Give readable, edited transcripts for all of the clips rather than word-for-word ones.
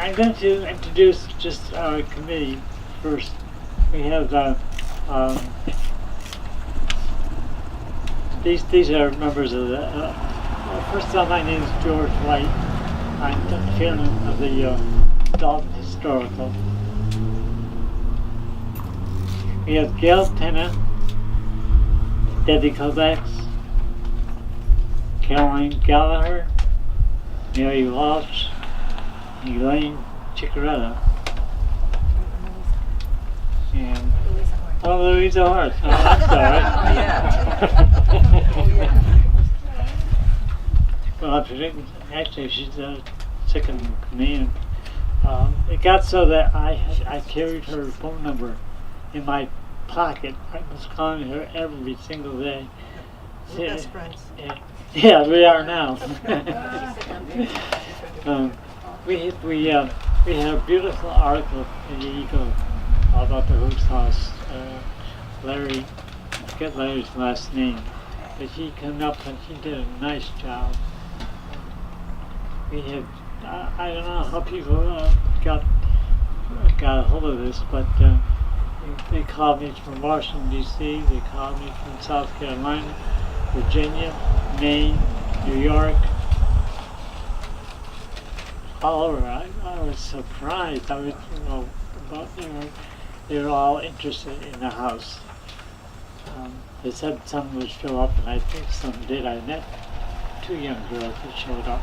I'm going to introduce just our committee first. We have these are members of the. First of all, my name is George White. I'm the chairman of the Dalton Historical. We have Gail Tennant, Debbie Kovacs, Caroline Gallagher, Mary Walsh, Elaine Chicaretta, and Louisa Hart. Oh, I'm sorry. Well, actually, she's second in command. It got so that I carried her phone number in my pocket. I was calling her every single day. We're best friends. Yeah, we are now. We had a beautiful article in the Eagle about the Hoose house. Larry, I forget Larry's last name, but he came up and he did a nice job. We had, I don't know how people got a hold of this, but they called me from Washington, D.C., they called me from South Carolina, Virginia, Maine, New York, all over. I was surprised. I was, they were all interested in the house. They said some would show up, and I think some did. I met two young girls that showed up.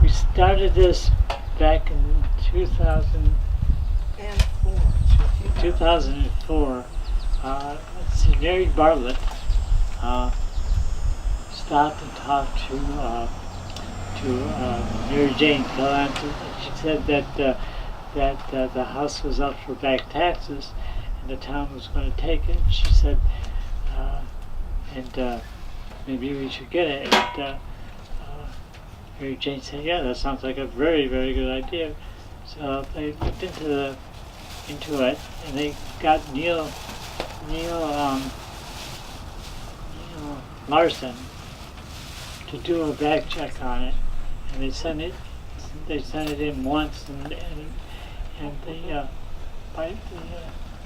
We started this back in 2004. Let's see, Mary Bartlett stopped and talked to Mary Jane Galante. She said that the house was up for back taxes and the town was going to take it. She said, maybe we should get it. And Mary Jane said, yeah, that sounds like a very, very good idea. So they looked into it, and they got Neil Larson to do a back check on it, and they sent it in once, and the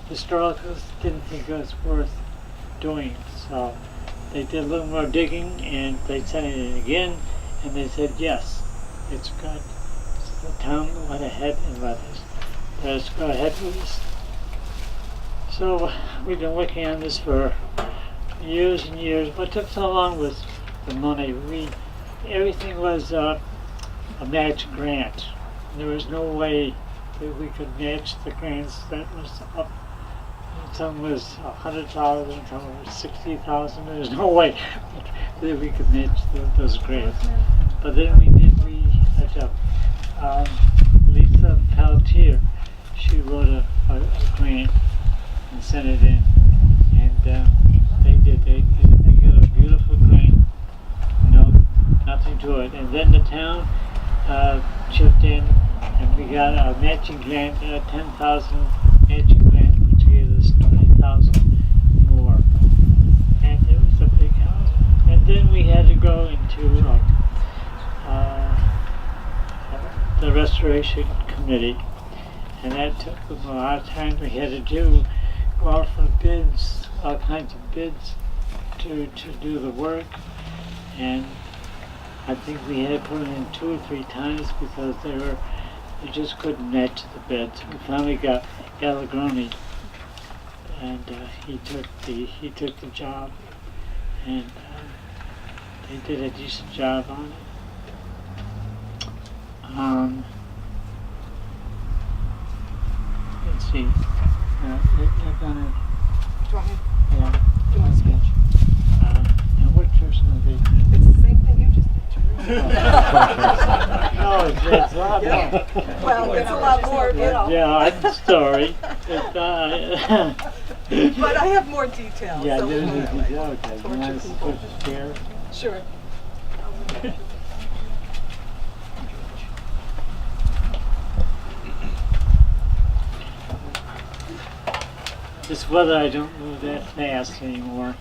historicals didn't think it was worth doing, so they did a little more digging, and they sent it in again, and they said yes, it's good. So the town went ahead and let us go ahead with this. So we've been working on this for years and years. What took so long was the money. Everything was a match grant. There was no way that we could match the grants that was up. Some was $100,000, some was $60,000. There was no way that we could match those grants. But then we had Lisa Pelletier. She wrote a grant and sent it in, and they got a beautiful grant. Nothing to it. And then the town chipped in, and we got a matching grant, a $10,000 matching grant, which gave us $20,000 more. And it was a big house. And then we had to go into the restoration committee, and that took a lot of time. We had to go out for bids, all kinds of bids to do the work, and I think we had to put them in 2 or 3 times because they just couldn't match the bids. We finally got Allegroni, and he took the job, and they did a decent job on it. Let's see. They're gonna. Do I have? Yeah. Do my speech? And what's yours gonna be? It's the same thing you just did. No, it's a lot more. Well, it's a lot more, you know. Yeah, I'm sorry. But I have more details. Yeah, so there's we'll a like detail. Okay, you torture want to people. switch chairs? Sure. This weather, I don't move that fast anymore.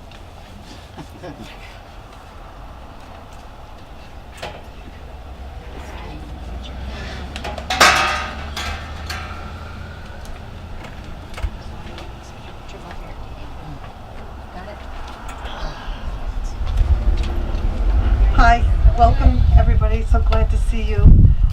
Welcome, everybody. So glad to see you.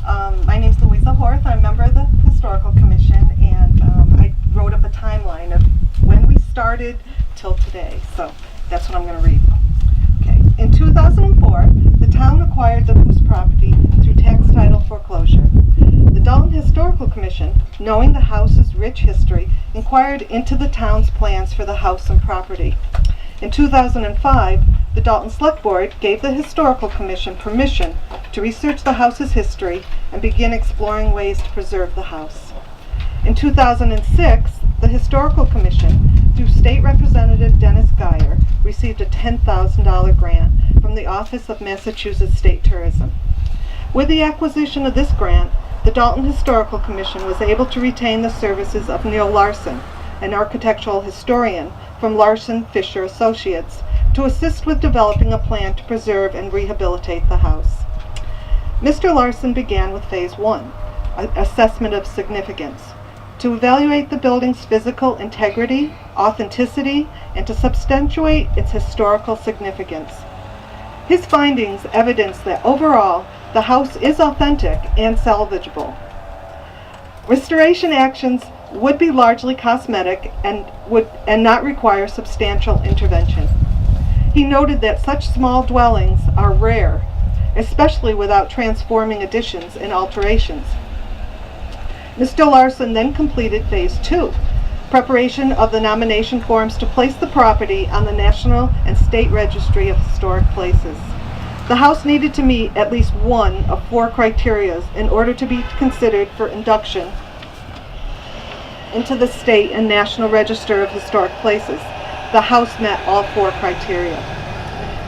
My name's Louisa Horth. I'm a member of the Historical Commission, and I wrote up a timeline of when we started till today. So that's what I'm going to read. Okay. In 2004, the town acquired the Hoose property through tax title foreclosure. The Dalton Historical Commission, knowing the house's rich history, inquired into the town's plans for the house and property. In 2005, the Dalton Select Board gave the Historical Commission permission to research the house's history and begin exploring ways to preserve the house. In 2006, the Historical Commission, through State Representative Dennis Geyer, received a $10,000 grant from the Office of Massachusetts State Tourism. With the acquisition of this grant, the Dalton Historical Commission was able to retain the services of Neil Larson, an architectural historian from Larson Fisher Associates, to assist with developing a plan to preserve and rehabilitate the house. Mr. Larson began with Phase 1, assessment of significance, to evaluate the building's physical integrity, authenticity, and to substantiate its historical significance. His findings evidence that overall, the house is authentic and salvageable. Restoration actions would be largely cosmetic and not require substantial intervention. He noted that such small dwellings are rare, especially without transforming additions and alterations. Mr. Larson then completed Phase 2, preparation of the nomination forms to place the property on the National and State Registry of Historic Places. The house needed to meet at least one of 4 criteria in order to be considered for induction into the State and National Register of Historic Places. The house met all 4 criteria.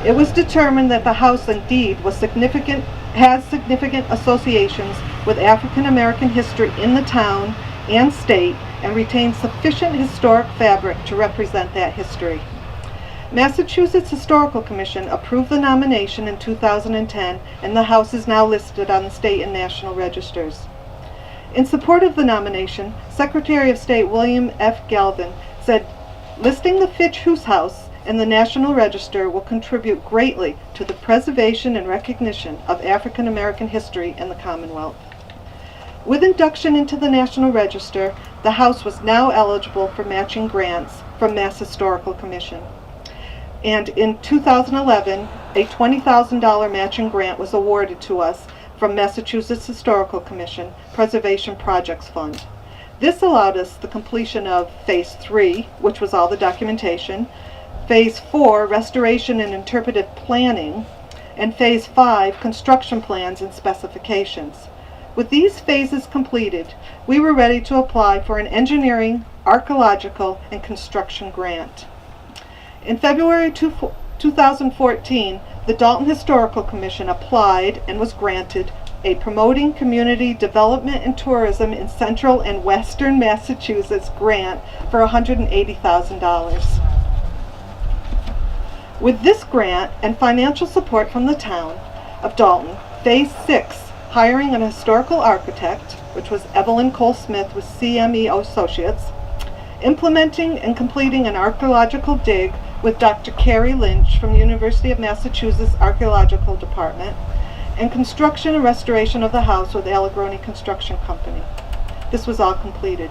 It was determined that the house indeed has significant associations with African American history in the town and state and retains sufficient historic fabric to represent that history. Massachusetts Historical Commission approved the nomination in 2010, and the house is now listed on the state and national registers. In support of the nomination, Secretary of State William F. Galvin said, "Listing the Fitch Hoose House in the National Register will contribute greatly to the preservation and recognition of African American history in the Commonwealth." With induction into the National Register, the house was now eligible for matching grants from Mass Historical Commission. And in 2011, a $20,000 matching grant was awarded to us from Massachusetts Historical Commission Preservation Projects Fund. This allowed us the completion of Phase 3, which was all the documentation, Phase 4, restoration and interpretive planning, and Phase 5, construction plans and specifications. With these phases completed, we were ready to apply for an engineering, archaeological, and construction grant. In February 2014, the Dalton Historical Commission applied and was granted a Promoting Community Development and Tourism in Central and Western Massachusetts grant for $180,000. With this grant and financial support from the town of Dalton, Phase 6, hiring an historical architect, which was Evelyn Cole Smith with CME Associates, implementing and completing an archaeological dig with Dr. Carrie Lynch from the University of Massachusetts Archaeological Department, and construction and restoration of the house with Allegroni Construction Company. This was all completed.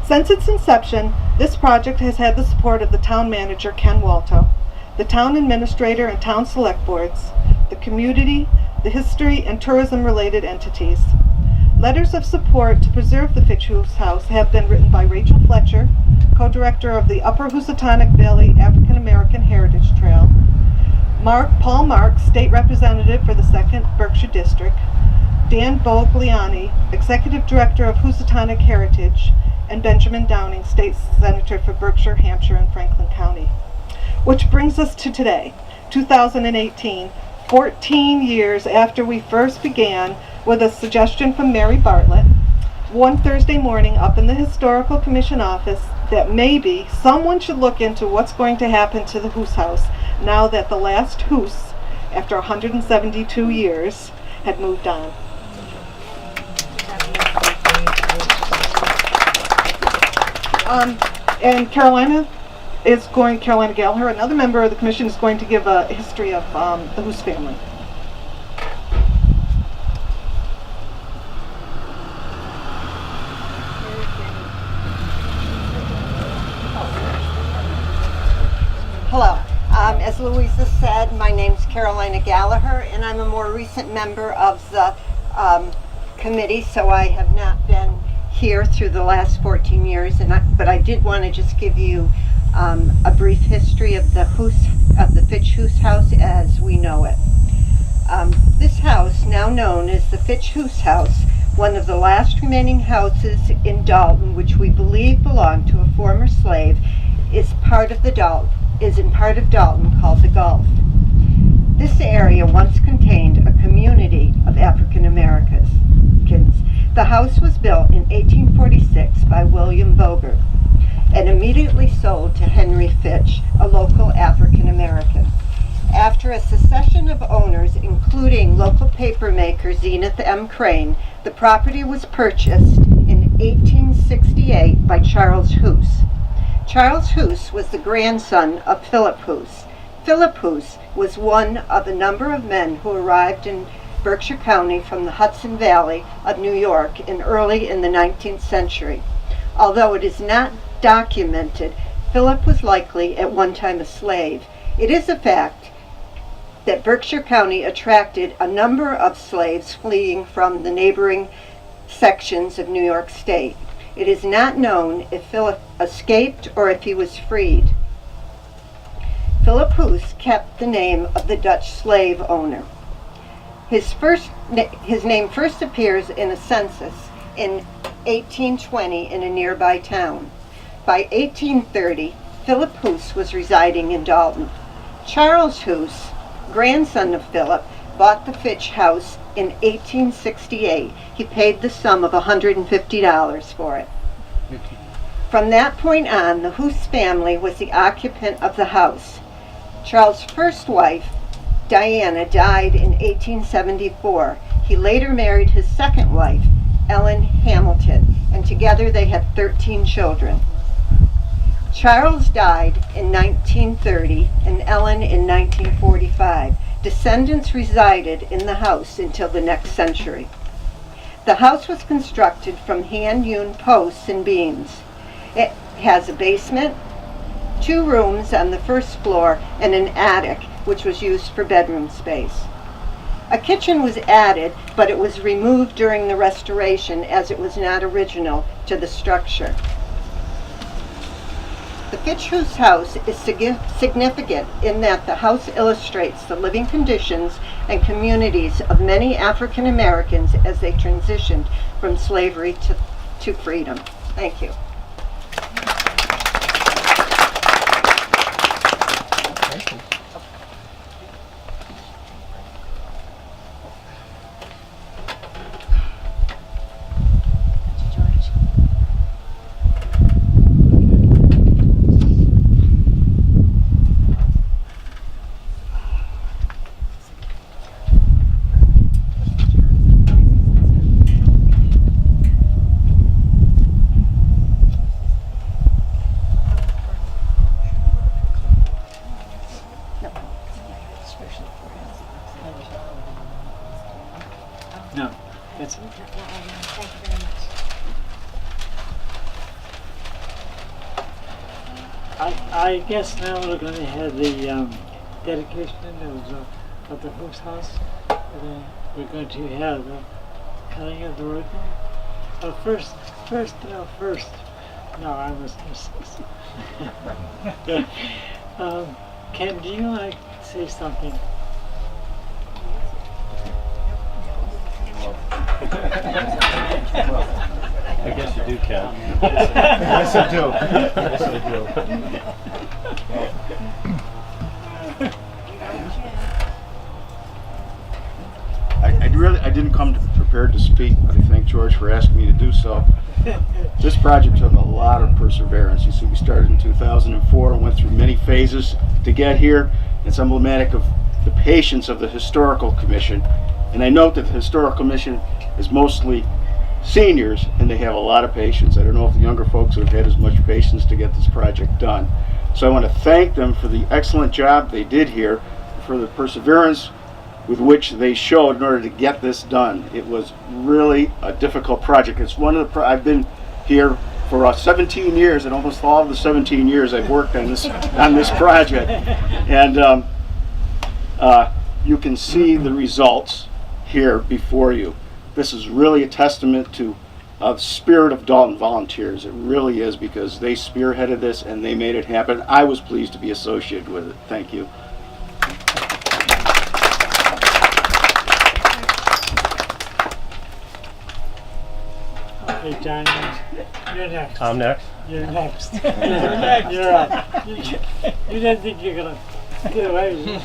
Since its inception, this project has had the support of the town manager, Ken Walto, the town administrator and town select boards, the community, the history and tourism related entities. Letters of support to preserve the Fitch Hoose House have been written by Rachel Fletcher, co-director of the Upper Housatonic Valley African American Heritage Trail, Paul Marks, state representative for the 2nd Berkshire District, Dan Bogliani, executive director of Housatonic Heritage, and Benjamin Downing, state senator for Berkshire, Hampshire, and Franklin County. Which brings us to today, 2018, 14 years after we first began, with a suggestion from Mary Bartlett, one Thursday morning up in the Historical Commission office, that maybe someone should look into what's going to happen to the Hoose House now that the last Hoose, after 172 years, had moved on. And Carolina Gallagher, another member of the commission, is going to give a history of the Hoose family. Hello. As Louisa said, my name's Carolina Gallagher, and I'm a more recent member of the committee, so I have not been here through the last 14 years. But I did want to just give you a brief history of the Fitch Hoose house as we know it. This house, now known as the Fitch Hoose house, one of the last remaining houses in Dalton, which we believe belonged to a former slave, is in part of Dalton called the Gulf. This area once contained a community of African Americans. The house was built in 1846 by William Bogert and immediately sold to Henry Fitch, a local African American. After a succession of owners, including local papermaker Zenith M. Crane, the property was purchased in 1868 by Charles Hoose. Charles Hoose was the grandson of Philip Hoose. Philip Hoose was one of a number of men who arrived in Berkshire County from the Hudson Valley of New York early in the 19th century. Although it is not documented, Philip was likely at one time a slave. It is a fact that Berkshire County attracted a number of slaves fleeing from the neighboring sections of New York State. It is not known if Philip escaped or if he was freed. Philip Hoose kept the name of the Dutch slave owner. His name first appears in a census in 1820 in a nearby town. By 1830, Philip Hoose was residing in Dalton. Charles Hoose, grandson of Philip, bought the Fitch house in 1868. He paid the sum of $150 for it. From that point on, the Hoose family was the occupant of the house. Charles' first wife, Diana, died in 1874. He later married his second wife, Ellen Hamilton, and together they had 13 children. Charles died in 1930 and Ellen in 1945. Descendants resided in the house until the next century. The house was constructed from hand-hewn posts and beams. It has a basement, 2 rooms on the first floor, and an attic, which was used for bedroom space. A kitchen was added, but it was removed during the restoration as it was not original to the structure. The Fitch Hoose house is significant in that the house illustrates the living conditions and communities of many African Americans as they transitioned from slavery to freedom. Thank you. No, that's it. Thank you very much. I guess now we're going to have the dedication of the Hoose house. And then we're going to have the cutting of the ribbon. First. No, I was Ken, do you want to say something? I guess you do, Ken. Yes, I do. Yes, I do. I didn't come prepared to speak, but I thank George for asking me to do so. This project took a lot of perseverance. You see, we started in 2004 and went through many phases to get here. It's emblematic of the patience of the Historical Commission. And I note that the Historical Commission is mostly seniors, and they have a lot of patience. I don't know if the younger folks have had as much patience to get this project done. So I want to thank them for the excellent job they did here, for the perseverance with which they showed in order to get this done. It was really a difficult project. It's one of the I've been here for 17 years, and almost all of the 17 years I've worked on this project. And you can see the results here before you. This is really a testament to the spirit of Dalton volunteers. It really is, because they spearheaded this and they made it happen. I was pleased to be associated with it. Thank you. Okay, John, you're next. I'm next. You're next. You're up. You didn't think you're gonna get away with it.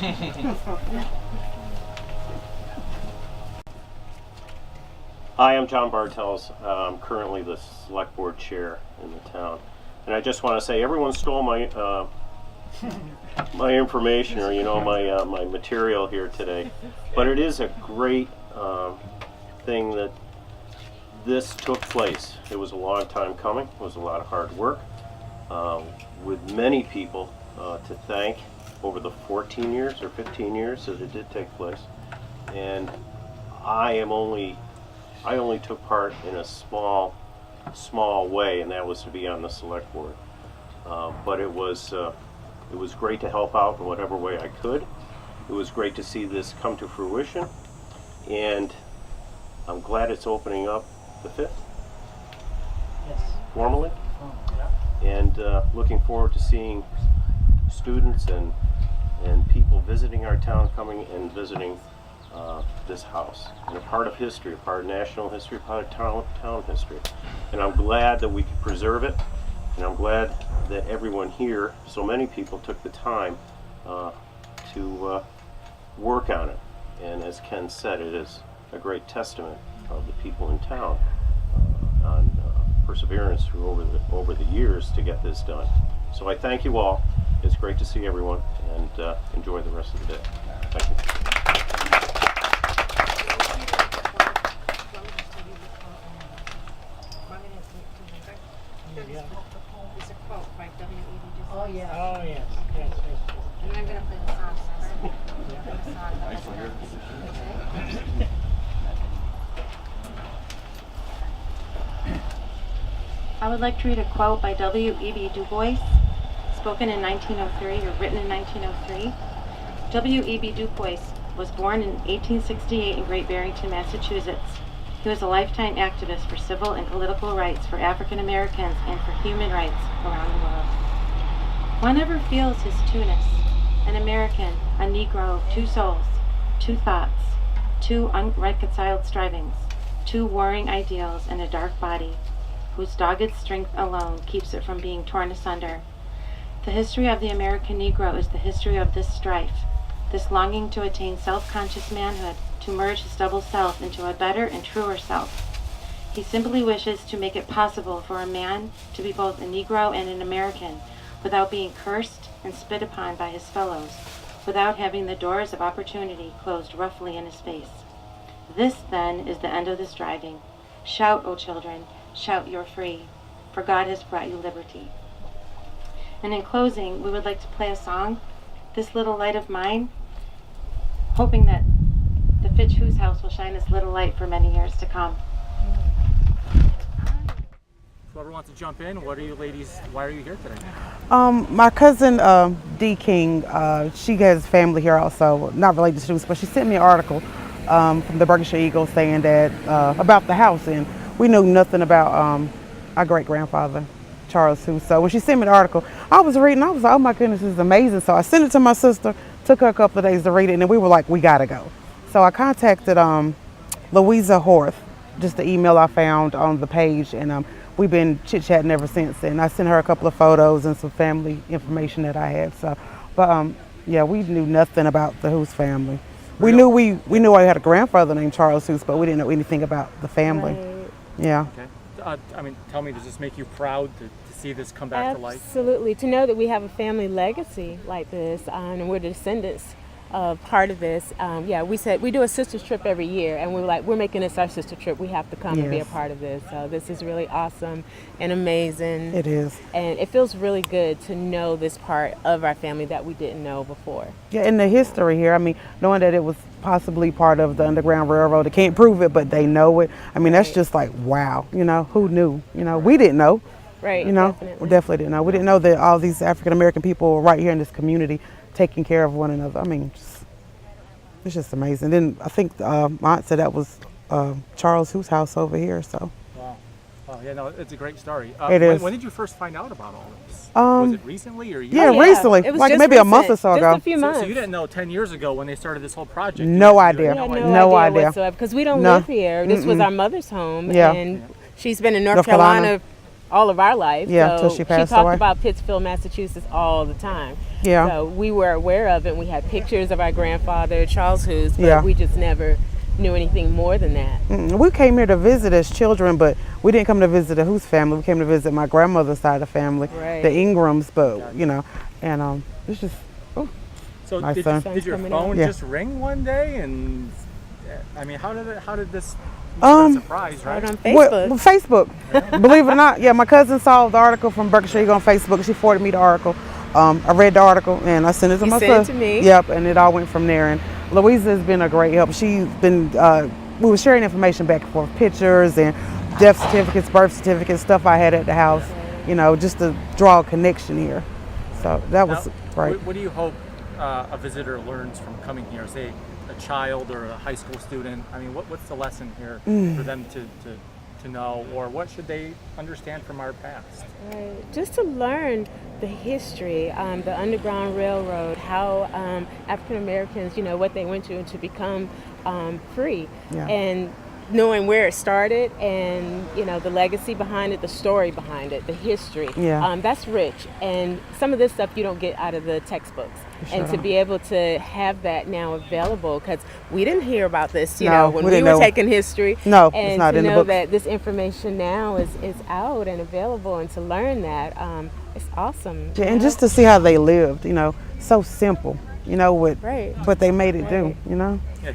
Hi, I'm John Bartels. I'm currently the select board chair in the town. And I just want to say, everyone stole my my information, or my material here today. But it is a great thing that this took place. It was a long time coming. It was a lot of hard work, with many people to thank over the 14 years or 15 years that it did take place. And I only took part in a small way, and that was to be on the select board. But it was great to help out in whatever way I could. It was great to see this come to fruition, and I'm glad it's opening up the 5th Yes. formally, Oh, yeah. and looking forward to seeing students and people visiting our town, coming and visiting this house, and a part of history, a part of national history, a part of town history. And I'm glad that we could preserve it, and I'm glad that everyone here, so many people, took the time to work on it. And as Ken said, it is a great testament of the people in town on perseverance through over the years to get this done. So I thank you all. It's great to see everyone, and enjoy the rest of the day. Thank you. There's a quote by W.E.B. Du Bois. Oh, yes. Yes. And I'm going to play the song first. I would like to read a quote by W.E.B. Du Bois, spoken in 1903 or written in 1903. W.E.B. Du Bois was born in 1868 in Great Barrington, Massachusetts. He was a lifetime activist for civil and political rights for African Americans and for human rights around the world. One never feels his two-ness, an American, a Negro, two souls, two thoughts, two unreconciled strivings, two warring ideals, and a dark body, whose dogged strength alone keeps it from being torn asunder. The history of the American Negro is the history of this strife, this longing to attain self-conscious manhood, to merge his double self into a better and truer self. He simply wishes to make it possible for a man to be both a Negro and an American without being cursed and spit upon by his fellows, without having the doors of opportunity closed roughly in his face. This, then, is the end of the striving. Shout, O children, shout, you're free, for God has brought you liberty. And in closing, we would like to play a song, This Little Light of Mine, hoping that the Fitch Hoose house will shine its little light for many years to come. Whoever wants to jump in, what are you ladies, why are you here today? My cousin Dee King, she has family here also, not related to Hoose, but she sent me an article from the Berkshire Eagle saying that about the house, and we knew nothing about our great-grandfather, Charles Hoose. So when she sent me the article, I was reading, I was like, oh my goodness, this is amazing. So I sent it to my sister, took her a couple of days to read it, and then we were like, we gotta go. So I contacted Louisa Horth, just the email I found on the page, and we've been chit-chatting ever since. And I sent her a couple of photos and some family information that I had. So, but yeah, we knew nothing about the Hoose family. We knew I had a grandfather named Charles Hoose, but we didn't know anything about the family. Right. Yeah. Okay. I mean, tell me, does this make you proud to see this come back to life? Absolutely. To know that we have a family legacy like this, and we're the descendants of part of this. Yeah, we said we do a sister's trip every year, and we're like, we're making this our sister trip. We have to come and be a part of this. So this is really awesome and amazing. It is. And it feels really good to know this part of our family that we didn't know before. Yeah, and the history here, I mean, knowing that it was possibly part of the Underground Railroad, they can't prove it, but they know it. I mean, that's just like, wow, you know, who knew? You know, we didn't know. Right. You know, Definitely. we definitely didn't know. We didn't know that all these African American people were right here in this community, taking care of one another. I mean, it's just amazing. Then I think my aunt said that was Charles Hoose house over here. So. Wow. Oh, yeah, no, it's a great story. It is. When did you first find out about all this? Was it recently or Yeah, yeah. recently, It was like just maybe a recent, month or so just ago. a few months. So you didn't know 10 years ago when they started this whole project? No You idea. had We had No idea. whatsoever because we don't No. live here. This was our mother's home, Yeah. and she's been in North North Carolina. Carolina all of our life. Yeah, so till she passed talked away. about Pittsfield, Massachusetts all the time. Yeah. So we were aware of it. And we had pictures of our grandfather, Charles Hoose, but Yeah. we just never knew anything more than that. We came here to visit as children, but we didn't come to visit the Hoose family. We came to visit my grandmother's side of the family, Right. the Ingrams. But you know, and it's just So My did, son. did your Coming phone Yeah. just ring one day? And I mean, how did this? You said a surprise, right? Right on Facebook. Well, Facebook. Believe it or not, yeah, my cousin saw the article from Berkshire Eagle on Facebook. She forwarded me the article. I read the article and I sent it to You my sent it son. to me. Yep, and it all went from there. And Louisa has been a great help. She's been. We were sharing information back and forth, pictures and death certificates, birth certificates, stuff I had at the house. You know, just to draw a connection here. So that was Now, great. What do you hope a visitor learns from coming here? Say a child or a high school student. I mean, what's the lesson here for them to know, or what should they understand from our past? Right. Just to learn the history, the Underground Railroad, how African Americans, you know, what they went through to become free, Yeah. and knowing where it started, and you know the legacy behind it, the story behind it, the history. Yeah. That's rich, and some of this stuff you don't get out of the textbooks. And to be able to have that now available, because we didn't hear about this, you know, when we we didn't were know. taking history. No, it's and not to in the know books. that this information now is out and available, and to learn that, it's awesome. Yeah, you and know? just to see how they lived, you know, so simple, you know, what Right. what they made it do, you know. Yeah,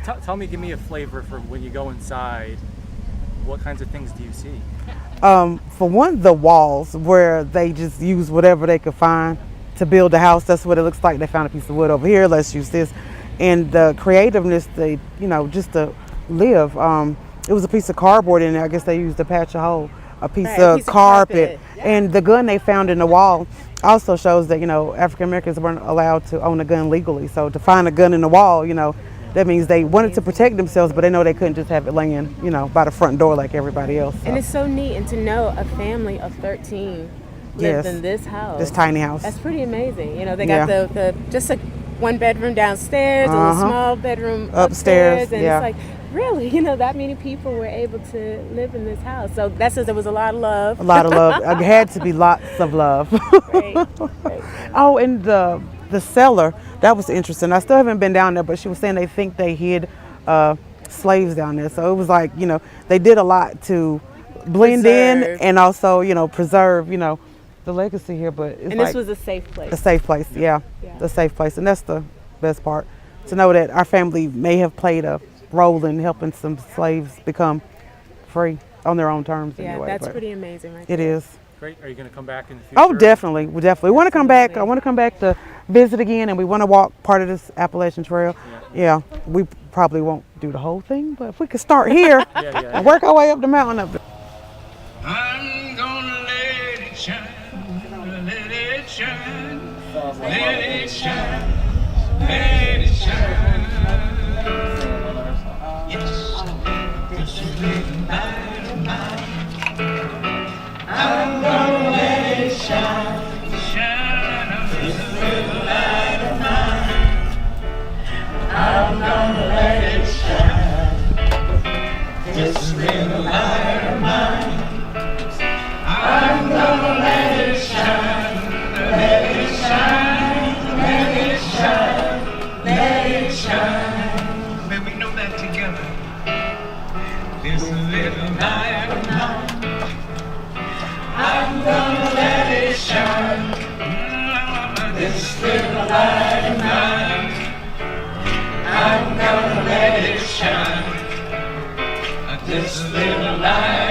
give me a flavor for when you go inside. What kinds of things do you see? For one, the walls where they just use whatever they could find to build a house. That's what it looks like. They found a piece of wood over here. Let's use this, and the creativeness, they, you know, just to live. It was a piece of cardboard in there. I guess they used to patch a hole. A piece of carpet, and the gun they found in the wall also shows that, you know, African Americans weren't allowed to own a gun legally. So to find a gun in the wall, you know, that means they wanted to protect themselves, but they know they couldn't just have it laying, you know, by the front door like everybody else. So. And it's so neat, and to know a family of 13 lived in this house. This tiny house. That's pretty amazing. You know, they got the just a one bedroom downstairs, and a small bedroom upstairs, and it's like, really, you know, that many people were able to live in this house. So that says there was a lot of love. A lot of love. It had to be lots of love. Right. Oh, and the cellar, that was interesting. I still haven't been down there, but she was saying they think they hid slaves down there. So it was like, you know, they did a lot to blend in and also, you know, preserve, you know, the legacy here. But it's and like this was a safe place. a safe place, yeah, the safe place. And that's the best part, to know that our family may have played a role in helping some slaves become free on their own terms. Yeah, anyway, that's but pretty amazing right it there. is. Great. Are you going to come back in the future? Oh, definitely. We definitely want to come back. I want to come back to visit again, and we want to walk part of this Appalachian Trail. Yeah, we probably won't do the whole thing, but if we could start here and work our way up the mountain up there. I'm gonna let it shine, let it shine, let it shine, let it shine. Yes, this is little light of mine. I'm gonna let it shine, shine. This little light of mine. I'm gonna let it shine. This little light of mine. I'm gonna let it shine, let it shine, let it shine, let it shine. May we know that together. This little light of mine. I'm gonna let it shine. This little light of mine. I'm gonna let it shine. This little light.